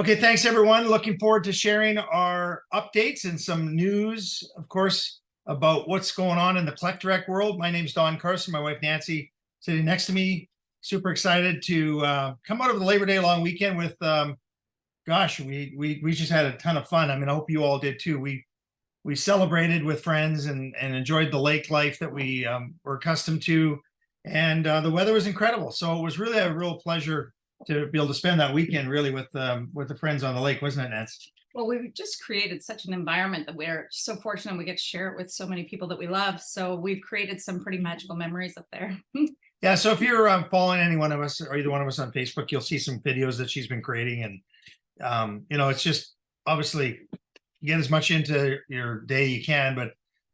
Okay, thanks everyone. Looking forward to sharing our updates and some news, of course, about what's going on in the Collect Direct world. My name's Don Carson, my wife Nancy sitting next to me. Super excited to come out of the Labor Day long weekend with, gosh, we just had a ton of fun. I mean, I hope you all did too. We celebrated with friends and enjoyed the lake life that we were accustomed to, and the weather was incredible. So it was really a real pleasure to be able to spend that weekend really with the friends on the lake, wasn't it, Nancy? Well, we've just created such an environment that we're so fortunate we get to share it with so many people that we love. So we've created some pretty magical memories up there. Yeah, so if you're following any one of us or either one of us on Facebook, you'll see some videos that she's been creating. And, it's just obviously get as much into your day you can. But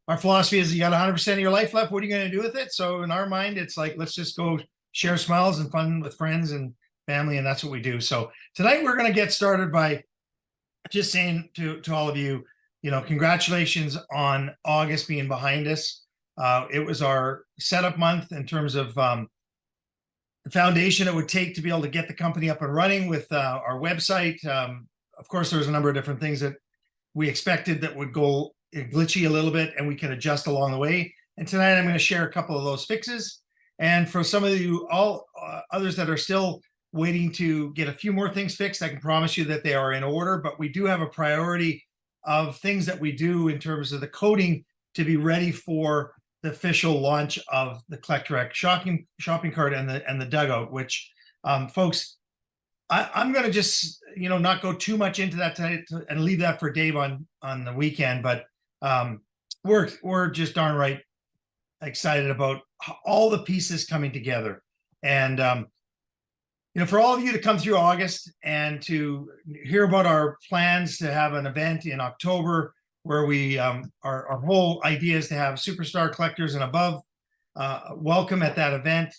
our philosophy is you got 100% of your life left. What are you going to do with it? So in our mind, it's like, let's just go share smiles and fun with friends and family. And that's what we do. So tonight we're going to get started by just saying to all of you, congratulations on August being behind us. It was our setup month in terms of the foundation it would take to be able to get the company up and running with our website. Of course, there was a number of different things that we expected that would go glitchy a little bit, and we can adjust along the way. And tonight I'm going to share a couple of those fixes. And for some of you, all others that are still waiting to get a few more things fixed, I can promise you that they are in order, but we do have a priority of things that we do in terms of the coding to be ready for the official launch of the Collect Direct shopping cart and the dugout, which folks, I'm going to just, not go too much into that tonight and leave that for Dave on the weekend, but we're just darn right excited about all the pieces coming together. And for all of you to come through August and to hear about our plans to have an event in October where we our whole idea is to have superstar collectors and above welcome at that event,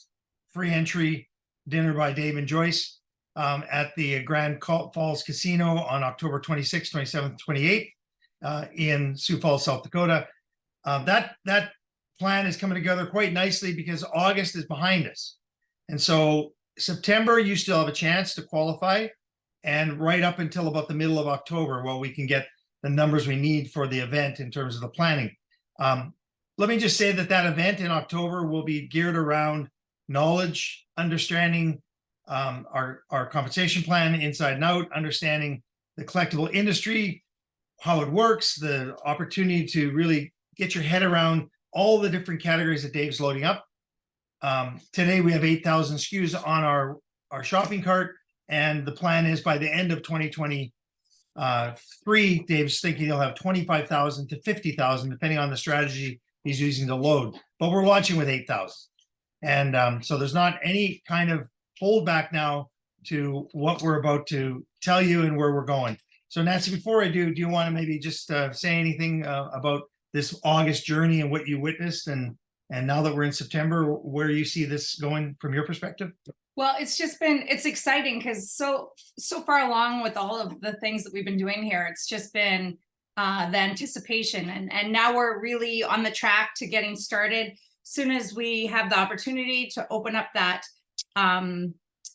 free entry, dinner by Dave and Joyce at the Grand Falls Casino on October 26th, 27th, 28th in Sioux Falls, South Dakota. That plan is coming together quite nicely because August is behind us. And so September, you still have a chance to qualify, and right up until about the middle of October, we can get the numbers we need for the event in terms of the planning. Let me just say that event in October will be geared around knowledge, understanding our compensation plan inside and out, understanding the collectible industry, how it works, the opportunity to really get your head around all the different categories that Dave's loading up. Today we have 8,000 SKUs on our shopping cart, and the plan is by the end of 2023, Dave's thinking he'll have 25,000 to 50,000, depending on the strategy he's using to load. But we're launching with 8,000, and so there's not any kind of holdback now to what we're about to tell you and where we're going. So Nancy, before I do you want to maybe just say anything about this August journey and what you witnessed, and now that we're in September, where you see this going from your perspective? Well, it's exciting because so far along with all of the things that we've been doing here, it's just been the anticipation, and now we're really on the track to getting started. As soon as we have the opportunity to open up that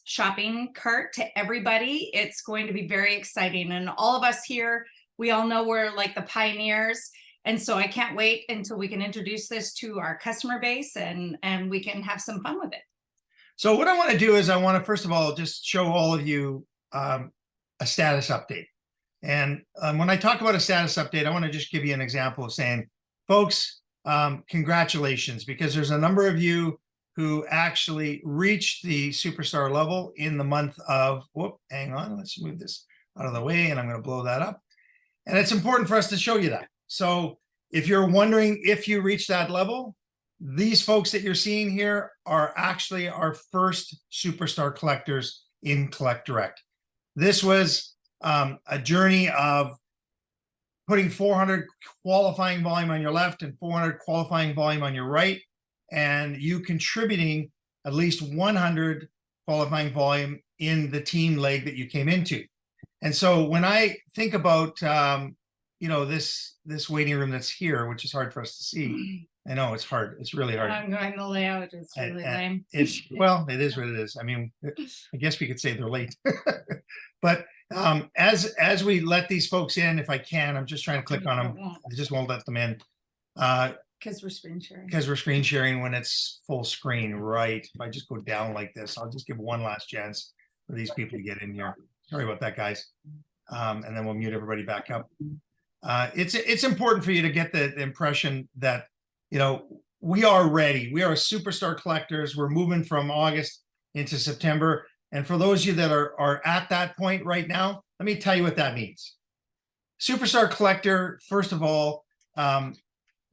shopping cart to everybody, it's going to be very exciting. And all of us here, we all know we're like the pioneers. And so I can't wait until we can introduce this to our customer base and we can have some fun with it. So what I want to do is I want to, first of all, just show all of you a status update. And when I talk about a status update, I want to just give you an example of saying, folks, congratulations, because there's a number of who actually reached the superstar level in the month of, hang on, let's move this out of the way, and I'm going to blow that up. And it's important for us to show you that. So if you're wondering if you reach that level, these folks that you're seeing here are actually our first superstar collectors in Collect Direct. This was a journey of putting 400 qualifying volume on your left and 400 qualifying volume on your right, and you contributing at least 100 qualifying volume in the team leg that you came into. And so when I think about this waiting room that's here, which is hard for us to see. I know it's hard. It's really hard. I'm going the layout. It's really lame. It is what it is. I mean, I guess we could say they're late, but As we let these folks in, if I can, I'm just trying to click on them. I just won't let them in. Because we're screen sharing. Because we're screen sharing when it's full screen, right? If I just go down like this, I'll just give one last chance for these people to get in here. Sorry about that, guys. And then we'll mute everybody back up. It's important for you to get the impression that, you know, we are ready. We are superstar collectors. We're moving from August into September. And for those of you that are at that point right now, let me tell you what that means. Superstar collector, first of all,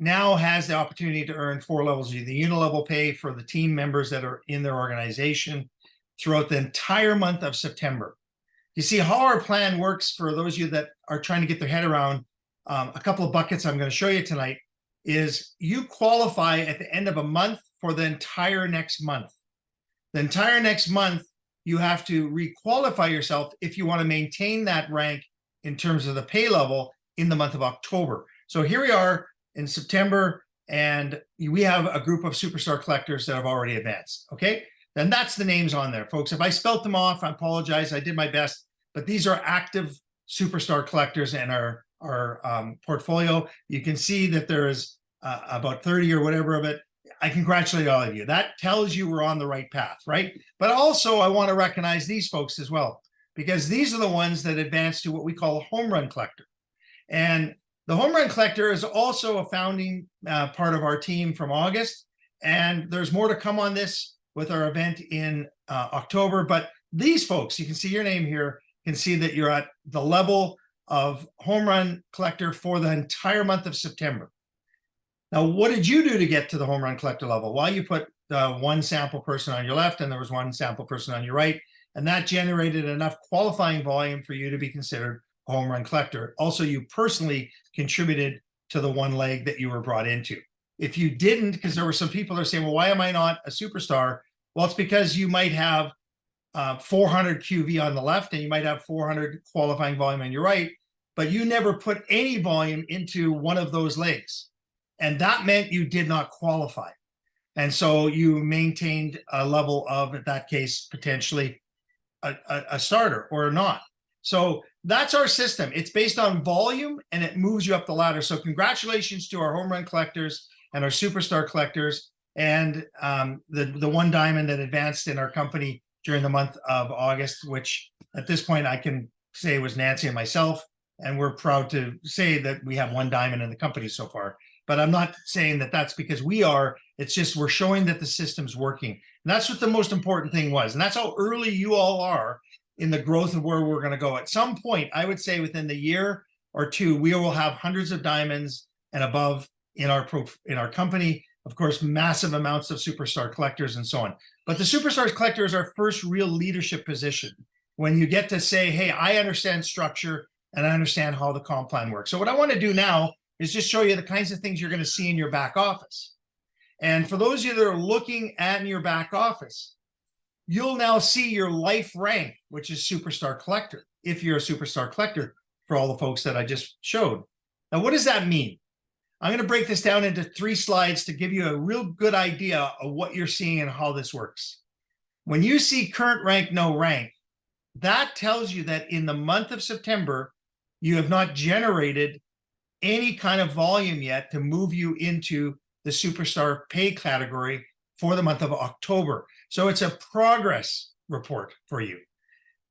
now has the opportunity to earn 4 levels of the unilevel pay for the team members that are in their organization throughout the entire month of September. You see how our plan works for those of you that are trying to get their head around a couple of buckets I'm going to show you tonight is you qualify at the end of a month for the entire next month. The entire next month, you have to re-qualify yourself if you want to maintain that rank in terms of the pay level in the month of October. So here we are in September, and we have a group of superstar collectors that have already advanced, okay? And that's the names on there, folks. If I spelt them off, I apologize. I did my best, but these are active superstar collectors in our portfolio. You can see that there is about 30 or whatever of it. I congratulate all of you. That tells you we're on the right path, right? But also I want to recognize these folks as well, because these are the ones that advance to what we call a home run collector. And the home run collector is also a founding part of our team from August. And there's more to come on this with our event in October. But these folks, you can see your name here, can see that you're at the level of home run collector for the entire month of September. Now, what did you do to get to the home run collector level? Well, you put one sample person on your left and there was one sample person on your right, and that generated enough qualifying volume for you to be considered a home run collector. Also, you personally contributed to the one leg that you were brought into. If you didn't, because there were some people that are saying, well, why am I not a superstar? Well, it's because you might have 400 QV on the left and you might have 400 qualifying volume on your right, but you never put any volume into one of those legs. And that meant you did not qualify. And so you maintained a level of, in that case, potentially a starter or not. So that's our system. It's based on volume and it moves you up the ladder. So congratulations to our home run collectors and our superstar collectors and the one diamond that advanced in our company during the month of August, which at this point I can say was Nancy and myself. And we're proud to say that we have one diamond in the company so far. But I'm not saying that that's because we are, it's just we're showing that the system's working. And that's what the most important thing was. And that's how early you all are in the growth of where we're going to go. At some point, I would say within the year or two, we will have hundreds of diamonds and above in our company. Of course, massive amounts of superstar collectors and so on. But the superstar collector is our first real leadership position. When you get to say, hey, I understand structure and I understand how the comp plan works. So what I want to do now is just show you the kinds of things you're going to see in your back office. And for those of you that are looking at your back office, you'll now see your life rank, which is superstar collector, if you're a superstar collector, for all the folks that I just showed. Now, what does that mean? I'm going to break this down into 3 slides to give you a real good idea of what you're seeing and how this works. When you see current rank, no rank, that tells you that in the month of September, you have not generated any kind of volume yet to move you into the superstar pay category for the month of October. So it's a progress report for you.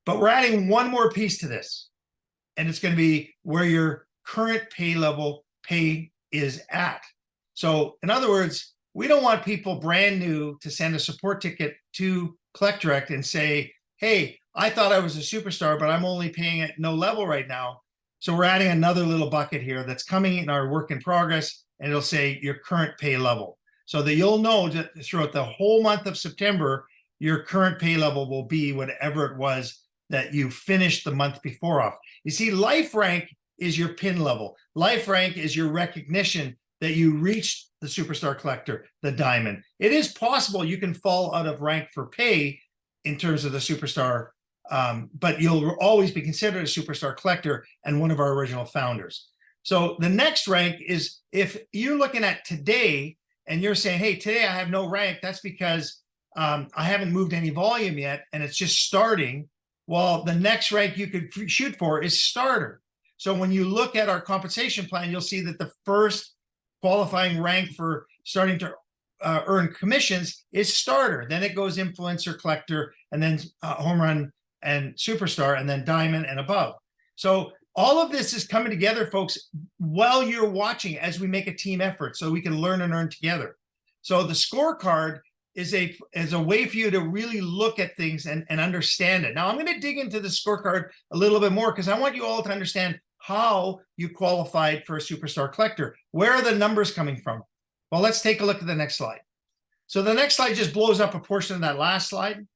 But we're adding one more piece to this, and it's going to be where your current pay level pay is at. So in other words, we don't want people brand new to send a support ticket to Collect Direct and say, hey, I thought I was a superstar, but I'm only paying at no level right now. So we're adding another little bucket here that's coming in our work in progress, and it'll say your current pay level. So that you'll know that throughout the whole month of September, your current pay level will be whatever it was that you finished the month before off. You see, life rank is your pin level. Life rank is your recognition that you reached the superstar collector, the diamond. It is possible you can fall out of rank for pay in terms of the superstar, but you'll always be considered a superstar collector and one of our original founders. So the next rank is if you're looking at today and you're saying, hey, today I have no rank, that's because I haven't moved any volume yet and it's just starting. Well, the next rank you could shoot for is starter. So when you look at our compensation plan, you'll see that the first qualifying rank for starting to earn commissions is starter. Then it goes influencer, collector, and then home run and superstar, and then diamond and above. So all of this is coming together, folks, while you're watching as we make a team effort so we can learn and earn together. So the scorecard is a way for you to really look at things and understand it. Now, I'm going to dig into the scorecard a little bit more because I want you all to understand how you qualified for a superstar collector. Where are the numbers coming from? Well, let's take a look at the next slide. So the next slide just blows up a portion of that last slide.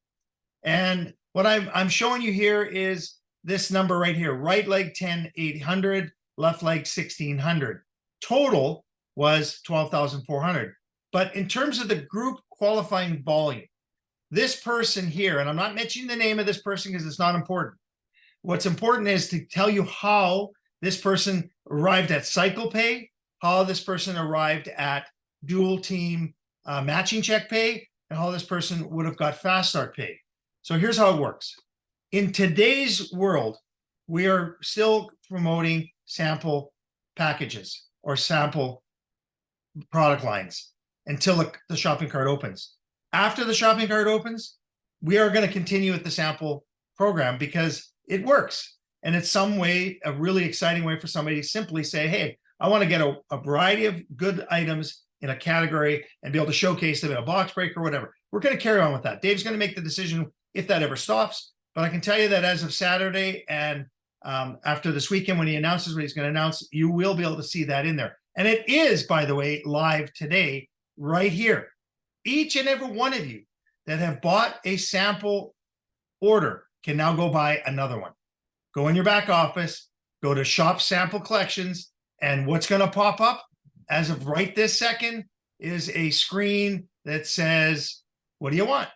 And what I'm showing you here is this number right here, right leg 10,800, left leg 1,600. Total was 12,400. But in terms of the group qualifying volume, this person here, and I'm not mentioning the name of this person because it's not important. What's important is to tell you how this person arrived at cycle pay, how this person arrived at dual team matching check pay, and how this person would have got fast start pay. So here's how it works. In today's world, we are still promoting sample packages or sample product lines until the shopping cart opens. After the shopping cart opens, we are going to continue with the sample program because it works. And it's some way, a really exciting way for somebody to simply say, hey, I want to get a variety of good items in a category and be able to showcase them in a box break or whatever. We're going to carry on with that. Dave's going to make the decision if that ever stops. But I can tell you that as of Saturday and after this weekend, when he announces what he's going to announce, you will be able to see that in there. And it is, by the way, live today, right here. Each and every one of you that have bought a sample order can now go buy another one. Go in your back office, go to Shop Sample Collections, and what's going to pop up as of right this second is a screen that says, what do you want?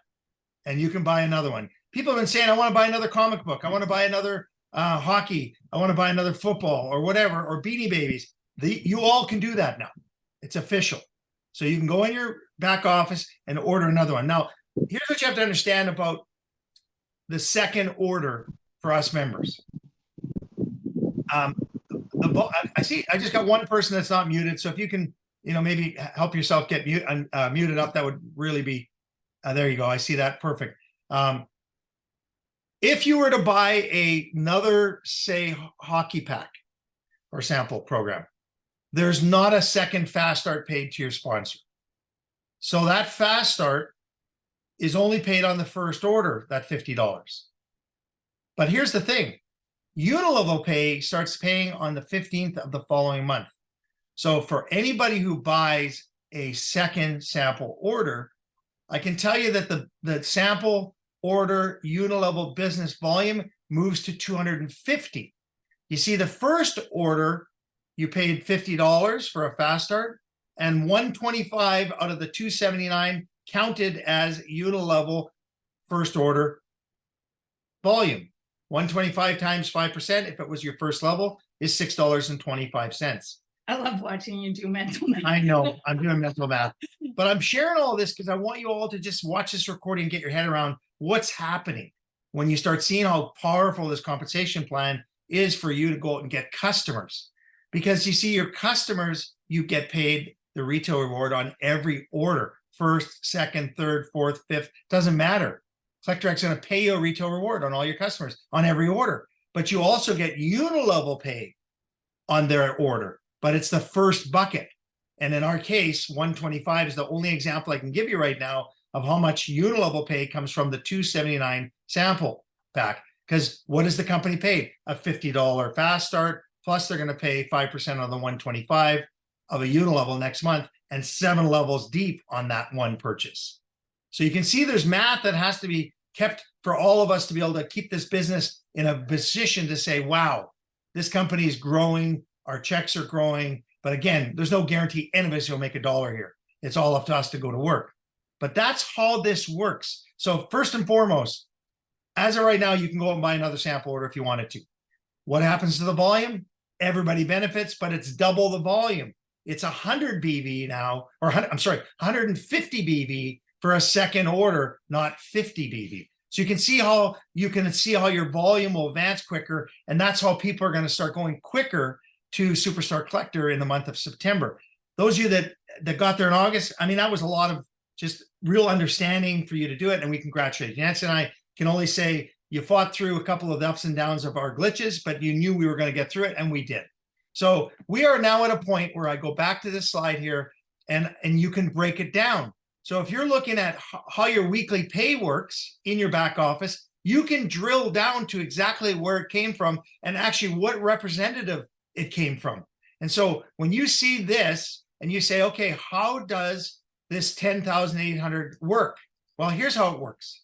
And you can buy another one. People have been saying, I want to buy another comic book. I want to buy another hockey. I want to buy another football or whatever, or Beanie Babies. You all can do that now. It's official. So you can go in your back office and order another one. Now, here's what you have to understand about the second order for us members. I see, I just got one person that's not muted. So if you can, maybe help yourself get muted up, that would really be, there you go. I see that. Perfect. If you were to buy another, say, hockey pack or sample program, there's not a second fast start paid to your sponsor. So that fast start is only paid on the first order, that $50. But here's the thing. Unilevel pay starts paying on the 15th of the following month. So for anybody who buys a second sample order, I can tell you that the sample order Unilevel business volume moves to 250. You see, the first order, you paid $50 for a fast start, and 125 out of the 279 counted as Unilevel first order volume. 125 times 5%, if it was your first level, is $6.25. I love watching you do mental math. I know, I'm doing mental math. But I'm sharing all this because I want you all to just watch this recording and get your head around what's happening when you start seeing how powerful this compensation plan is for you to go out and get customers. Because you see, your customers, you get paid the retail reward on every order. First, second, third, fourth, fifth, doesn't matter. CollectorX is going to pay you a retail reward on all your customers on every order. But you also get Unilevel pay on their order, but it's the first bucket. And in our case, 125 is the only example I can give you right now of how much Unilevel pay comes from the 279 sample pack. Because what does the company pay? A $50 fast start, plus they're going to pay 5% on the 125 of a Unilevel next month, and 7 levels deep on that one purchase. So you can see there's math that has to be kept for all of us to be able to keep this business in a position to say, wow, this company is growing, our checks are growing. But again, there's no guarantee any of us will make $1 here. It's all up to us to go to work. But that's how this works. So first and foremost, as of right now, you can go and buy another sample order if you wanted to. What happens to the volume? Everybody benefits, but it's double the volume. It's 100 BV now, or 150 BV for a second order, not 50 BV. So you can see how your volume will advance quicker. And that's how people are going to start going quicker to Superstar Collector in the month of September. Those of you that got there in August, I mean, that was a lot of just real understanding for you to do it. And we congratulate you. Nancy and I can only say you fought through a couple of the ups and downs of our glitches, but you knew we were going to get through it, and we did. So we are now at a point where I go back to this slide here, and you can break it down. So if you're looking at how your weekly pay works in your back office, you can drill down to exactly where it came from and actually what representative it came from. And so when you see this and you say, okay, how does this 10,800 work? Well, here's how it works.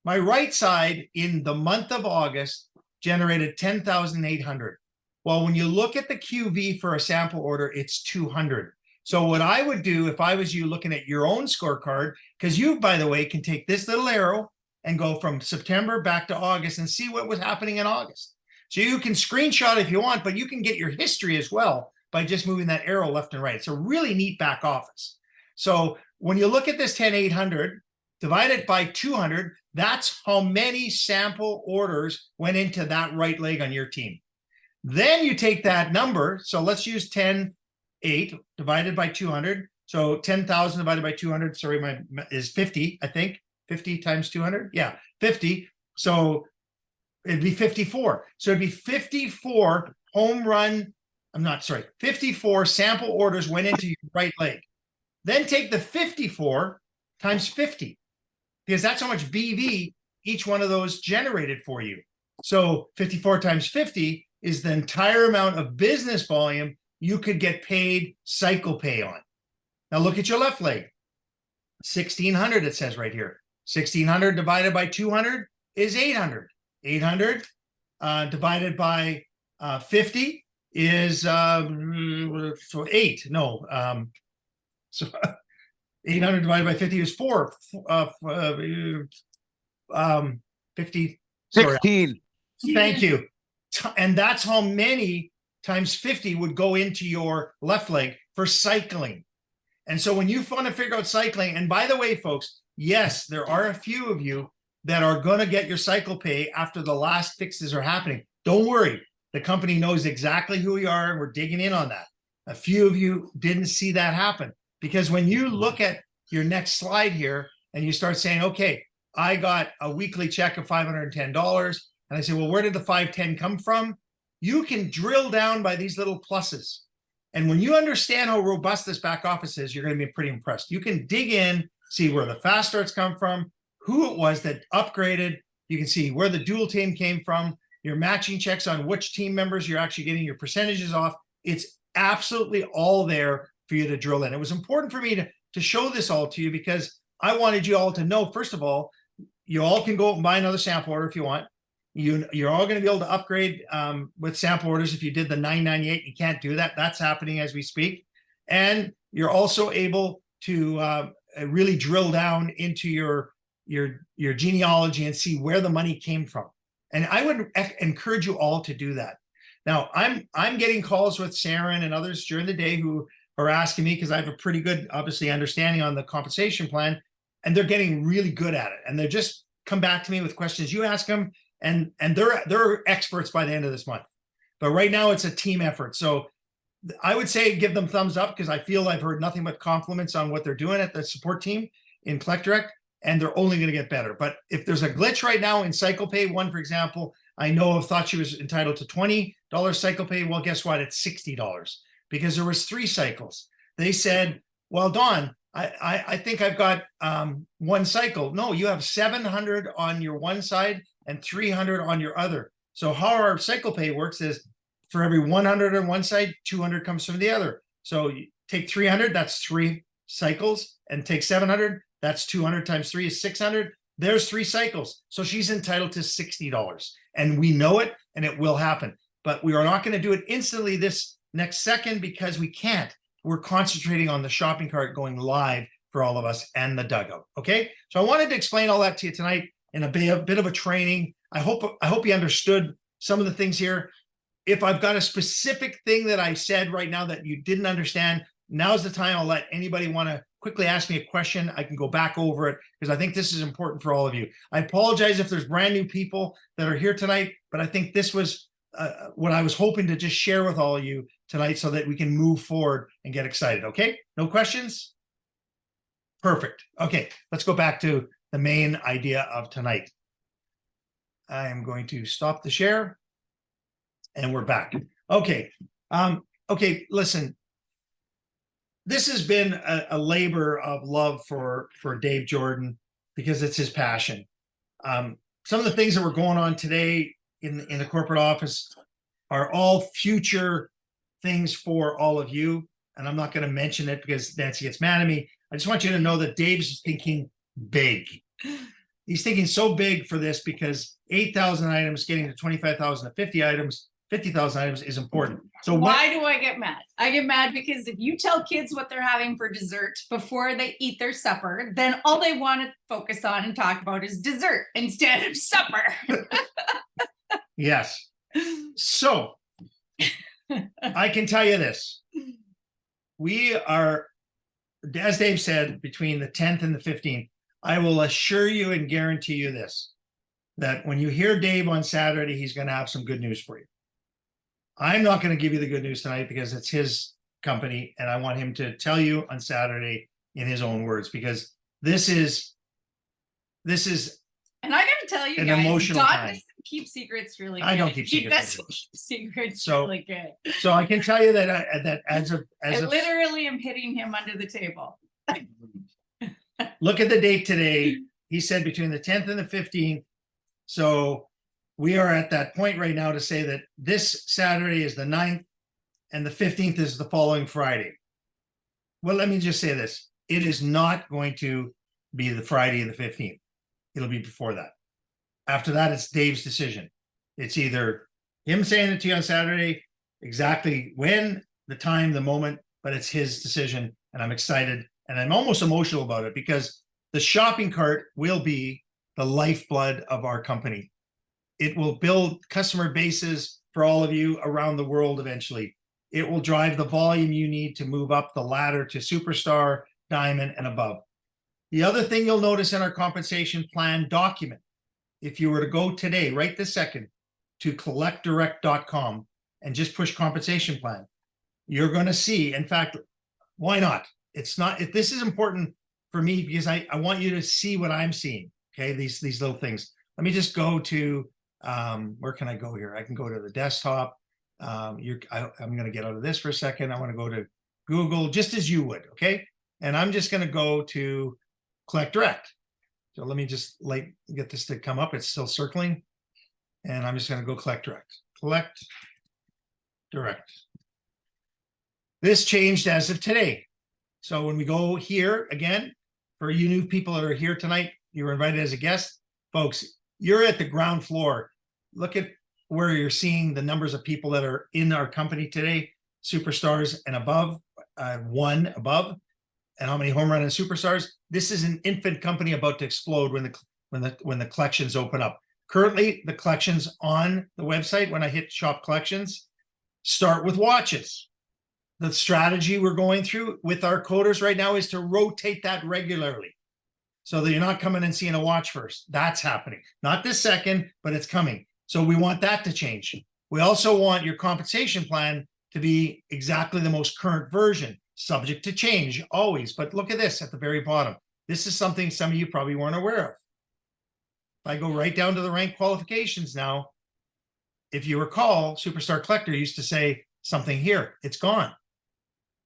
My right side in the month of August generated 10,800. Well, when you look at the QV for a sample order, it's 200. So what I would do if I was you looking at your own scorecard, because you, by the way, can take this little arrow and go from September back to August and see what was happening in August. So you can screenshot if you want, but you can get your history as well by just moving that arrow left and right. It's a really neat back office. So when you look at this 10,800, divide it by 200, that's how many sample orders went into that right leg on your team. Then you take that number. So let's use 10,800 divided by 200. So 10,000 divided by 200, sorry, is 50, I think. 50 times 200? Yeah, 50. So it'd be 54. So it'd be 54 54 sample orders went into your right leg. Then take the 54 times 50, because that's how much BV each one of those generated for you. So 54 times 50 is the entire amount of business volume you could get paid cycle pay on. Now look at your left leg. 1,600 it says right here. 1,600 divided by 200 is 800. 800 divided by 50 is so 8. No, so 800 divided by 50 is 4. 50. Sorry. 16. Thank you. And that's how many times 50 would go into your left leg for cycling. And so when you want to figure out cycling, and by the way, folks, yes, there are a few of you that are going to get your cycle pay after the last fixes are happening. Don't worry. The company knows exactly who you are, and we're digging in on that. A few of you didn't see that happen, because when you look at your next slide here and you start saying, okay, I got a weekly check of $510. And I say, well, where did the 510 come from? You can drill down by these little pluses. And when you understand how robust this back office is, you're going to be pretty impressed. You can dig in, see where the fast starts come from, who it was that upgraded. You can see where the dual team came from, your matching checks on which team members you're actually getting your percentages off. It's absolutely all there for you to drill in. It was important for me to show this all to you, because I wanted you all to know, first of all, you all can go and buy another sample order if you want. You're all going to be able to upgrade with sample orders. If you did the $9.98, you can't do that. That's happening as we speak. And you're also able to really drill down into your genealogy and see where the money came from. And I would encourage you all to do that. Now, I'm getting calls with Sharon and others during the day who are asking me, because I have a pretty good, obviously, understanding on the compensation plan, and they're getting really good at it. And they just come back to me with questions. You ask them, and they're experts by the end of this month. But right now it's a team effort. So I would say give them thumbs up, because I feel I've heard nothing but compliments on what they're doing at the support team in Collect Direct, and they're only going to get better. But if there's a glitch right now in cycle pay, one, for example, I know thought she was entitled to $20 cycle pay. Well, guess what? It's $60, because there was 3 cycles. They said, well, Don, I think I've got one cycle. No, you have 700 on your one side and 300 on your other. So how our cycle pay works is, for every 100 on one side, 200 comes from the other. So you take 300, that's 3 cycles, and take 700, that's 200 times 3 is 600. There's 3 cycles. So she's entitled to $60, and we know it, and it will happen. But we are not going to do it instantly this next second, because we can't. We're concentrating on the shopping cart going live for all of us and the dugout. Okay. So I wanted to explain all that to you tonight in a bit of a training. I hope you understood some of the things here. If I've got a specific thing that I said right now that you didn't understand, now's the time. I'll let anybody want to quickly ask me a question, I can go back over it because I think this is important for all of you. I apologize if there's brand new people that are here tonight, but I think this was what I was hoping to just share with all of you tonight so that we can move forward and get excited. Okay, no questions? Perfect. Okay, let's go back to the main idea of tonight. I am going to stop the share and we're back. Okay. Okay, listen, this has been a labor of love for Dave Jordan because it's his passion. Some of the things that were going on today in the corporate office are all future things for all of you. And I'm not going to mention it because Nancy gets mad at me. I just want you to know that Dave's thinking big. He's thinking so big for this because 8,000 items getting to 25,000 to 50,000 items is important. So why do I get mad? I get mad because if you tell kids what they're having for dessert before they eat their supper, then all they want to focus on and talk about is dessert instead of supper. Yes. So I can tell you this. We are, as Dave said, between the 10th and the 15th. I will assure you and guarantee you this, that when you hear Dave on Saturday, he's going to have some good news for you. I'm not going to give you the good news tonight because it's his company and I want him to tell you on Saturday in his own words, because this is and I got to tell you an guys, emotional Don time. doesn't keep secrets really good. I don't keep He secrets. doesn't keep secrets So- really good. So I can tell you that that as I of literally am hitting him under the table. look at the date today. He said between the 10th and the 15th. So we are at that point right now to say that this Saturday is the 9th and the 15th is the following Friday. Well, let me just say this. It is not going to be the Friday of the 15th. It'll be before that. After that, it's Dave's decision. It's either him saying it to you on Saturday, exactly when, the time, the moment, but it's his decision. And I'm excited and I'm almost emotional about it because the shopping cart will be the lifeblood of our company. It will build customer bases for all of you around the world eventually. It will drive the volume you need to move up the ladder to superstar, diamond, and above. The other thing you'll notice in our compensation plan document, if you were to go today, right this second, to collectdirect.com and just push compensation plan, you're going to see, in fact, why not? It's not, if this is important for me because I want you to see what I'm seeing. Okay, these little things. Let me just go to, where can I go here? I can go to the desktop. I'm going to get out of this for a second. I want to go to Google just as you would. Okay. And I'm just going to go to Collect Direct. So let me just get this to come up. It's still circling. And I'm just going to go Collect Direct. Collect Direct. This changed as of today. So when we go here again, for you new people that are here tonight, you were invited as a guest. Folks, you're at the ground floor. Look at where you're seeing the numbers of people that are in our company today, superstars and above, one above, and how many home run and superstars. This is an infant company about to explode when the collections open up. Currently, the collections on the website, when I hit shop collections, start with watches. The strategy we're going through with our coders right now is to rotate that regularly so that you're not coming and seeing a watch first. That's happening. Not this second, but it's coming. So we want that to change. We also want your compensation plan to be exactly the most current version, subject to change always. But look at this at the very bottom. This is something some of you probably weren't aware of. If I go right down to the rank qualifications now, if you recall, Superstar Collector used to say something here. It's gone.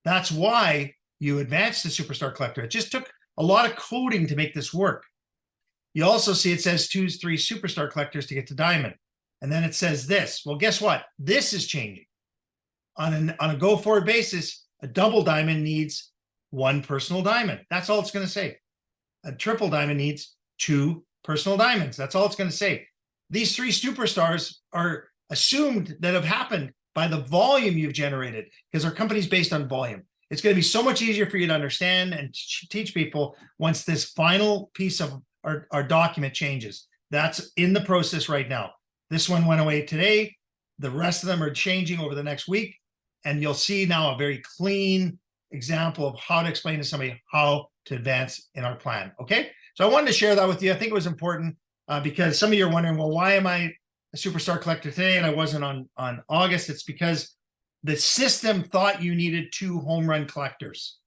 That's why you advanced to Superstar Collector. It just took a lot of coding to make this work. You also see it says 2, 3 Superstar Collectors to get to Diamond. And then it says this. Well, guess what? This is changing. On a go-forward basis, a double diamond needs 1 personal diamond. That's all it's going to say. A triple diamond needs 2 personal diamonds. That's all it's going to say. These 3 superstars are assumed that have happened by the volume you've generated, because our company's based on volume. It's going to be so much easier for you to understand and teach people once this final piece of our document changes. That's in the process right now. This one went away today. The rest of them are changing over the next week. And you'll see now a very clean example of how to explain to somebody how to advance in our plan. Okay. So I wanted to share that with you. I think it was important because some of you are wondering, well, why am I a superstar collector today and I wasn't on August? It's because the system thought you needed 2 home run collectors.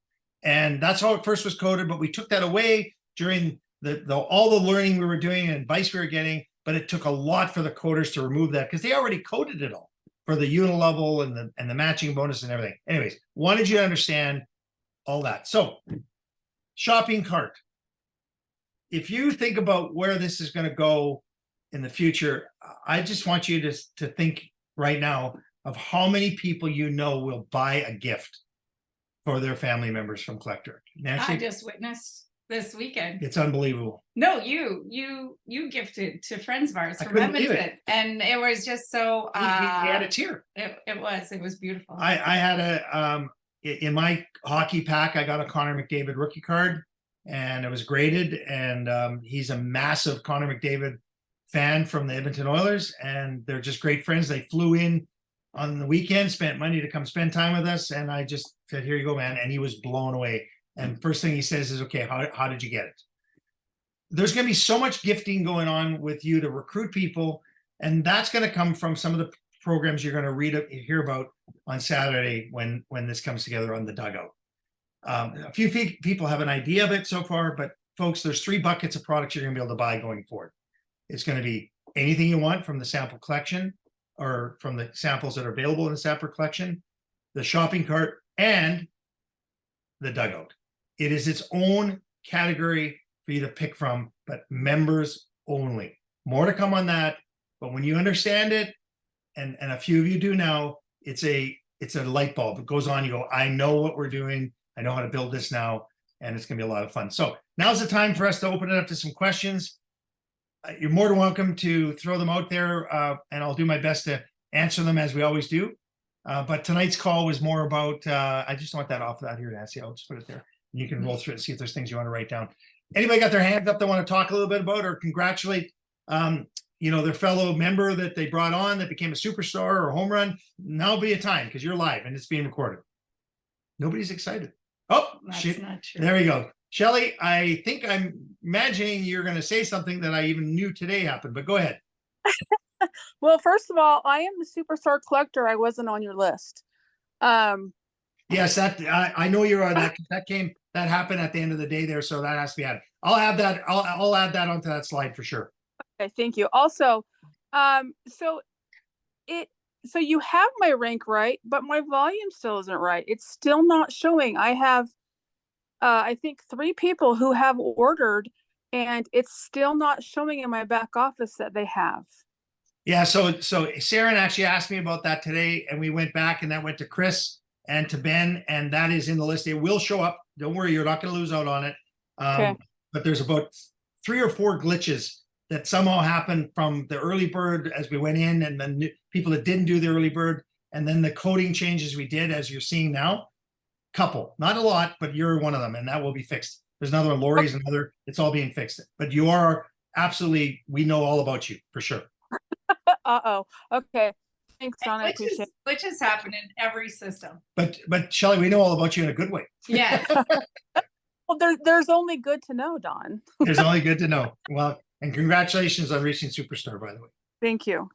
And that's how it first was coded, but we took that away during all the learning we were doing and advice we were getting, but it took a lot for the coders to remove that because they already coded it all for the unilevel and the matching bonus and everything. Anyways, wanted you to understand all that. So shopping cart. If you think about where this is going to go in the future, I just want you to think right now of how many people you know will buy a gift for their family members from Collector. Nancy? I just witnessed this weekend. It's unbelievable. No, you gifted to friends of ours I from couldn't believe Edmonton, and it was just so. He had a tear. It was beautiful. I had in my hockey pack, I got a Connor McDavid rookie card, and it was graded. And he's a massive Connor McDavid fan from the Edmonton Oilers, and they're just great friends. They flew in on the weekend, spent money to come spend time with us, and I just said, "Here you go, man." And he was blown away. And first thing he says is, "Okay, how did you get it?" There's going to be so much gifting going on with you to recruit people, and that's going to come from some of the programs you're going to hear about on Saturday when this comes together on the dugout. A few people have an idea of it so far, but folks, there's 3 buckets of products you're going to be able to buy going forward. It's going to be anything you want from the sample collection or from the samples that are available in the sample collection, the shopping cart, and the dugout. It is its own category for you to pick from, but members only. More to come on that, but when you understand it, and a few of you do now, it's a light bulb. It goes on, you go, I know what we're doing. I know how to build this now, and it's going to be a lot of fun. So now's the time for us to open it up to some questions. You're more than welcome to throw them out there, and I'll do my best to answer them as we always do. But tonight's call was more about, I just want that off that here, Nancy. I'll just put it there. And you can roll through it and see if there's things you want to write down. Anybody got their hands up they want to talk a little bit about or congratulate their fellow member that they brought on that became a superstar or a home run? Now'll be a time because you're live and it's being recorded. Nobody's excited. Oh, That's shit. not true. There we go. Shelley, I think I'm imagining you're going to say something that I even knew today happened, but go ahead. Well, first of all, I am the superstar collector. I wasn't on your list. Yes, I know you are. That happened at the end of the day there, so that has to be added. I'll add that. I'll add that onto that slide for sure. Okay, thank you. Also, so you have my rank right, but my volume still isn't right. It's still not showing. I have, I think 3 people who have ordered, and it's still not showing in my back office that they have. Yeah, so Saren actually asked me about that today, and we went back, and that went to Chris and to Ben, and that is in the list. It will show up. Don't worry, you're not going to lose out on it. Okay. But there's about 3 or 4 glitches that somehow happened from the early bird as we went in, and then people that didn't do the early bird, and then the coding changes we did, as you're seeing now. Couple, not a lot, but you're one of them, and that will be fixed. There's another one, Lori's another. It's all being fixed. But you are absolutely, we know all about you for sure. Uh-oh. Okay. Thanks, Don. I appreciate it. Glitches happen in every system. But Shelley, we know all about you in a good way. Yes. Well, there's only good to know, Don. There's only good to know. Well, and congratulations on reaching superstar, by the way. Thank you.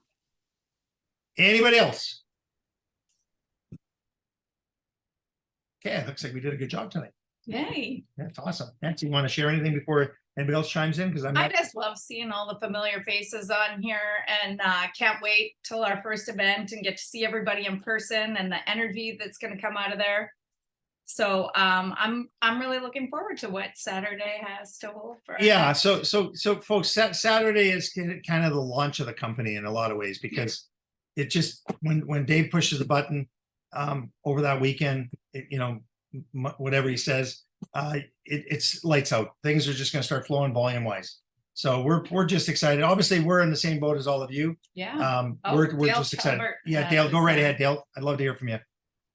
Anybody else? Okay, it looks like we did a good job tonight. Yay. That's awesome. Nancy, you want to share anything before anybody else chimes in? Because I just love seeing all the familiar faces on here, and can't wait till our first event and get to see everybody in person and the energy that's going to come out of there. So I'm really looking forward to what Saturday has to hold for us. Yeah, so folks, Saturday is kind of the launch of the company in a lot of ways, because it just when Dave pushes the button over that weekend, whatever he says, it's lights out. Things are just going to start flowing volume wise. So we're just excited. Obviously, we're in the same boat as all of you. Yeah. We're Dale just excited. Talbert Yeah, Dale, go right ahead, Dale. I'd love to hear from you.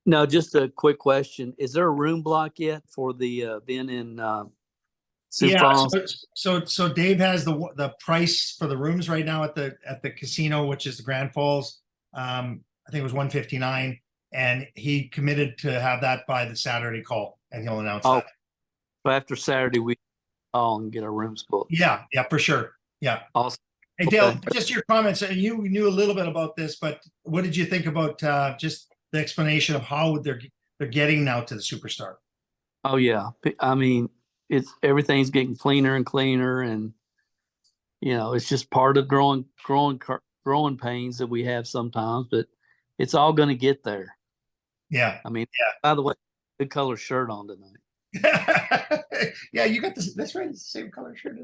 No, just a quick question. Is there a room block yet for the event in Sioux Falls? So Dave has the price for the rooms right now at the casino, which is the Grand Falls. I think it was $159, And he committed to have that by the Saturday call, and he'll announce Oh. that. So after Saturday, we all and get our rooms booked. Yeah, for sure. Yeah. Awesome. Hey, Dale, Okay. just your comments. You knew a little bit about this, but what did you think about just the explanation of how they're getting now to the Superstar? Oh yeah. I mean, everything's getting cleaner and cleaner, and it's just part of growing pains that we have sometimes, but it's all going to get there. Yeah. I mean, by the way, good color shirt on tonight. Yeah, you got this. That's right. It's the same color shirt.